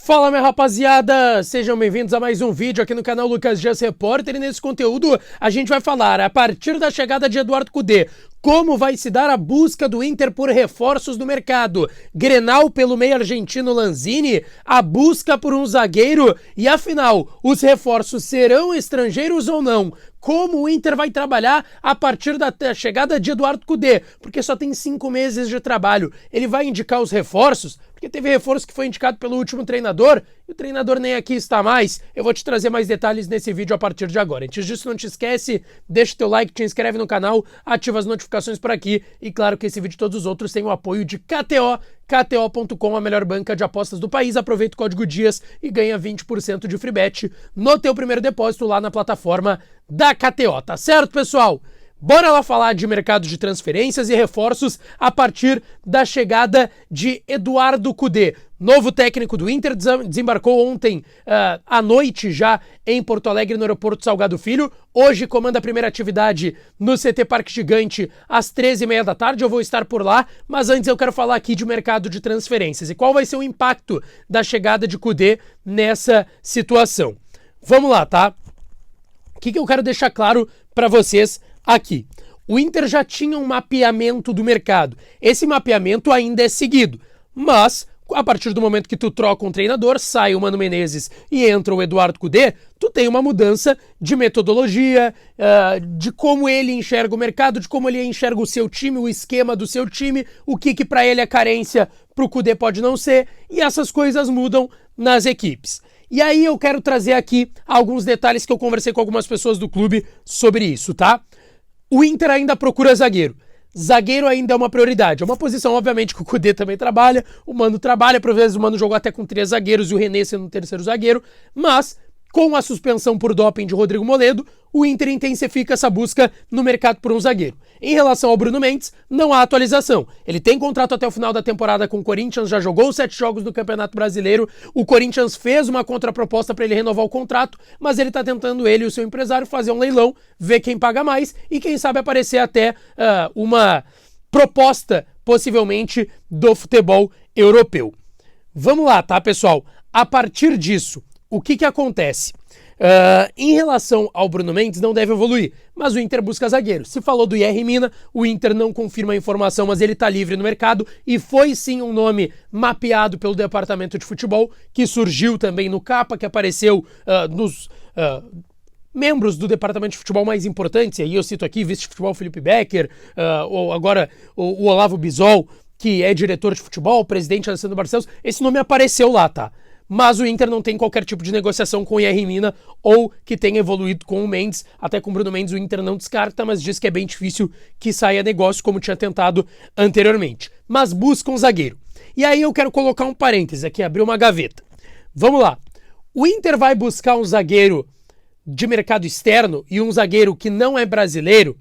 Fala, minha rapaziada! Sejam bem-vindos a mais um vídeo aqui no canal Lucas Dias Repórter, e nesse conteúdo a gente vai falar, a partir da chegada de Eduardo Cudê, como vai se dar a busca do Inter por reforços no mercado, Grenal pelo meio argentino Lanzini, a busca por um zagueiro e, afinal, os reforços serão estrangeiros ou não? Como o Inter vai trabalhar a partir da chegada de Eduardo Cudê, porque só tem 5 meses de trabalho. Ele vai indicar os reforços, porque teve reforço que foi indicado pelo último treinador, e o treinador nem aqui está mais. Eu vou te trazer mais detalhes nesse vídeo a partir de agora. Antes disso, não te esquece, deixa o teu like, te inscreve no canal, ativa as notificações por aqui, e claro que esse vídeo e todos os outros têm o apoio de KTO, KTO.com, a melhor banca de apostas do país. Aproveita o código DIAS e ganha 20% de free bet no teu primeiro depósito lá na plataforma da KTO, tá certo, pessoal? Bora lá falar de mercado de transferências e reforços a partir da chegada de Eduardo Cudê. Novo técnico do Inter, desembarcou ontem à noite já em Porto Alegre, no aeroporto Salgado Filho. Hoje comanda a primeira atividade no CT Parque Gigante às 13h30 da tarde. Eu vou estar por lá, mas antes eu quero falar aqui de mercado de transferências e qual vai ser o impacto da chegada de Cudê nessa situação. Vamos lá, tá? O que eu quero deixar claro para vocês aqui? O Inter já tinha um mapeamento do mercado. Esse mapeamento ainda é seguido, mas a partir do momento que tu troca um treinador, sai o Mano Menezes e entra o Eduardo Cudê, tu tem uma mudança de metodologia, de como ele enxerga o mercado, de como ele enxerga o seu time, o esquema do seu time, o que para ele é carência, pro Cudê pode não ser, e essas coisas mudam nas equipes. E aí eu quero trazer aqui alguns detalhes que eu conversei com algumas pessoas do clube sobre isso, tá? O Inter ainda procura zagueiro. Zagueiro ainda é uma prioridade. É uma posição, obviamente, que o Cudê também trabalha, o Mano trabalha, por vezes o Mano jogou até com 3 zagueiros e o René sendo o terceiro zagueiro, mas com a suspensão por doping de Rodrigo Moledo, o Inter intensifica essa busca no mercado por um zagueiro. Em relação ao Bruno Mendes, não há atualização. Ele tem contrato até o final da temporada com o Corinthians, já jogou 7 jogos no Campeonato Brasileiro, o Corinthians fez uma contraproposta para ele renovar o contrato, mas ele está tentando, ele e o seu empresário, fazer um leilão, ver quem paga mais e quem sabe aparecer até uma proposta, possivelmente, do futebol europeu. Vamos lá, tá, pessoal? A partir disso, o que acontece? Em relação ao Bruno Mendes, não deve evoluir, mas o Inter busca zagueiro. Se falou do Yerry Mina, o Inter não confirma a informação, mas ele está livre no mercado e foi sim um nome mapeado pelo departamento de futebol, que surgiu também no Capa, que apareceu nos membros do departamento de futebol mais importantes, e aí eu cito aqui vice-futebol Felipe Becker, ou agora o Olavo Bisol, que é diretor de futebol, presidente Alessandro Barcelos. Esse nome apareceu lá, tá? Mas o Inter não tem qualquer tipo de negociação com o Yerry Mina ou que tenha evoluído com o Mendes. Até com o Bruno Mendes o Inter não descarta, mas diz que é bem difícil que saia negócio, como tinha tentado anteriormente. Mas busca um zagueiro. E aí eu quero colocar um parêntese aqui, abrir uma gaveta. Vamos lá. O Inter vai buscar um zagueiro de mercado externo e um zagueiro que não é brasileiro?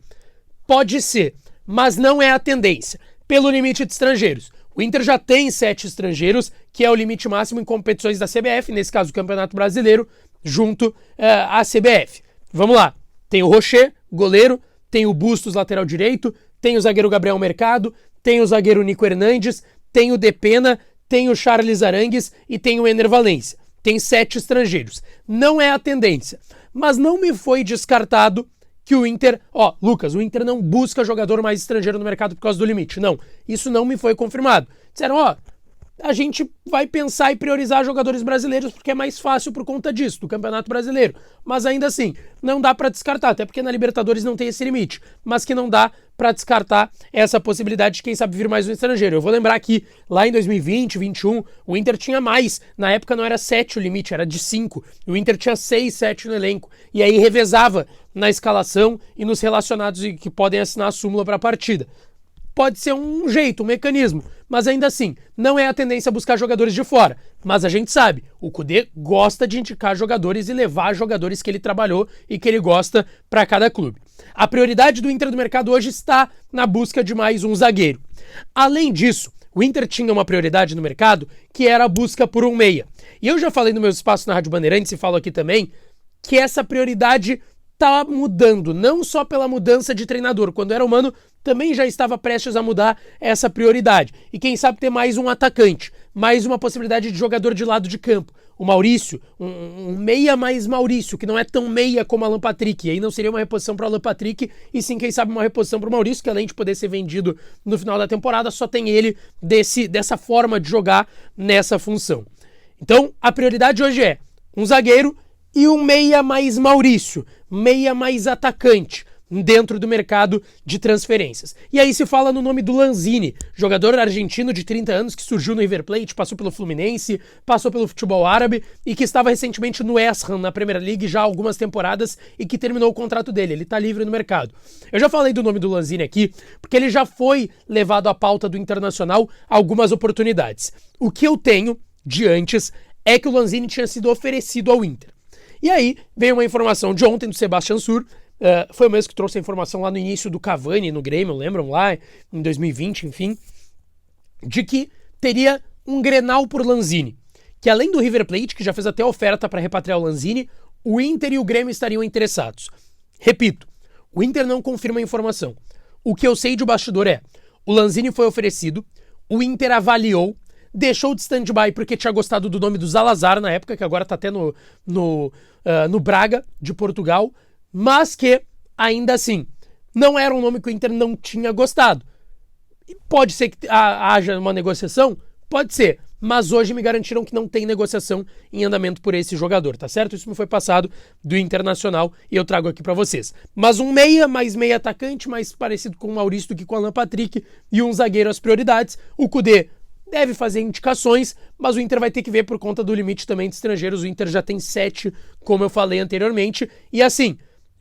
Pode ser, mas não é a tendência, pelo limite de estrangeiros. O Inter já tem 7 estrangeiros, que é o limite máximo em competições da CBF, nesse caso o Campeonato Brasileiro, junto à CBF. Vamos lá, tem o Rocher, goleiro, tem o Bustos, lateral direito, tem o zagueiro Gabriel Mercado, tem o zagueiro Nico Hernandes, tem o Depena, tem o Charles Arangues e tem o Ener Valencia. Tem 7 estrangeiros. Não é a tendência, mas não me foi descartado que o Inter... Lucas, o Inter não busca jogador mais estrangeiro no mercado por causa do limite. Não, isso não me foi confirmado. Disseram, a gente vai pensar e priorizar jogadores brasileiros porque é mais fácil por conta disso, do Campeonato Brasileiro. Mas ainda assim, não dá para descartar, até porque na Libertadores não tem esse limite, mas que não dá para descartar essa possibilidade de quem sabe vir mais um estrangeiro. Eu vou lembrar que lá em 2020, 2021, o Inter tinha mais. Na época não era 7 o limite, era de 5. O Inter tinha 6, 7 no elenco. E aí revezava na escalação e nos relacionados que podem assinar a súmula para a partida. Pode ser um jeito, um mecanismo, mas ainda assim, não é a tendência buscar jogadores de fora. Mas a gente sabe, o Cudê gosta de indicar jogadores e levar jogadores que ele trabalhou e que ele gosta para cada clube. A prioridade do Inter do mercado hoje está na busca de mais um zagueiro. Além disso, o Inter tinha uma prioridade no mercado que era a busca por um meia. E eu já falei no meu espaço na Rádio Bandeirantes e falo aqui também que essa prioridade está mudando, não só pela mudança de treinador. Quando era o Mano, também já estava prestes a mudar essa prioridade. E quem sabe ter mais um atacante. mais uma possibilidade de jogador de lado de campo. O Maurício, um meia mais Maurício, que não é tão meia como Alan Patrick. E aí não seria uma reposição para o Alan Patrick, e sim, quem sabe, uma reposição para o Maurício, que além de poder ser vendido no final da temporada, só tem ele dessa forma de jogar nessa função. Então, a prioridade hoje é um zagueiro e um meia mais Maurício, meia mais atacante, dentro do mercado de transferências. E aí se fala no nome do Lanzini, jogador argentino de 30 anos que surgiu no River Plate, passou pelo Fluminense, passou pelo futebol árabe e que estava recentemente no West Ham, na Premier League, já há algumas temporadas, e que terminou o contrato dele. Ele está livre no mercado. Eu já falei do nome do Lanzini aqui, porque ele já foi levado à pauta do Internacional algumas oportunidades. O que eu tenho de antes é que o Lanzini tinha sido oferecido ao Inter. E aí veio uma informação de ontem do Sebastian Sur. Foi o mesmo que trouxe a informação lá no início do Cavani no Grêmio, lembram lá, em 2020, enfim, de que teria um Grenal por Lanzini, que além do River Plate, que já fez até oferta para repatriar o Lanzini, o Inter e o Grêmio estariam interessados. Repito, o Inter não confirma a informação. O que eu sei de bastidor é, o Lanzini foi oferecido, o Inter avaliou, deixou de stand-by porque tinha gostado do nome do Zalazar na época, que agora está até no Braga, de Portugal, mas que, ainda assim, não era um nome que o Inter não tinha gostado. E pode ser que haja uma negociação? Pode ser, mas hoje me garantiram que não tem negociação em andamento por esse jogador, tá certo? Isso me foi passado do Internacional e eu trago aqui pra vocês. Mas um meia, mais meia atacante, mais parecido com o Maurício do que com o Alan Patrick, e um zagueiro as prioridades. O Kudê deve fazer indicações, mas o Inter vai ter que ver por conta do limite também de estrangeiros. O Inter já tem 7, como eu falei anteriormente, e assim,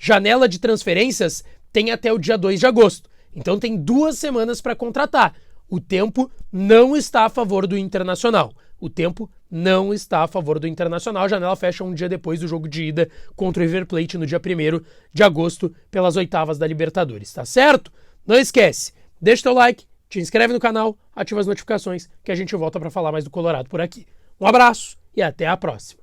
janela de transferências tem até o dia 2 de agosto. Então tem 2 semanas para contratar. O tempo não está a favor do Internacional. O tempo não está a favor do Internacional. A janela fecha um dia depois do jogo de ida contra o River Plate no dia 1º de agosto pelas oitavas da Libertadores, tá certo? Não esquece, deixa teu like, te inscreve no canal, ativa as notificações que a gente volta para falar mais do Colorado por aqui. Um abraço e até a próxima.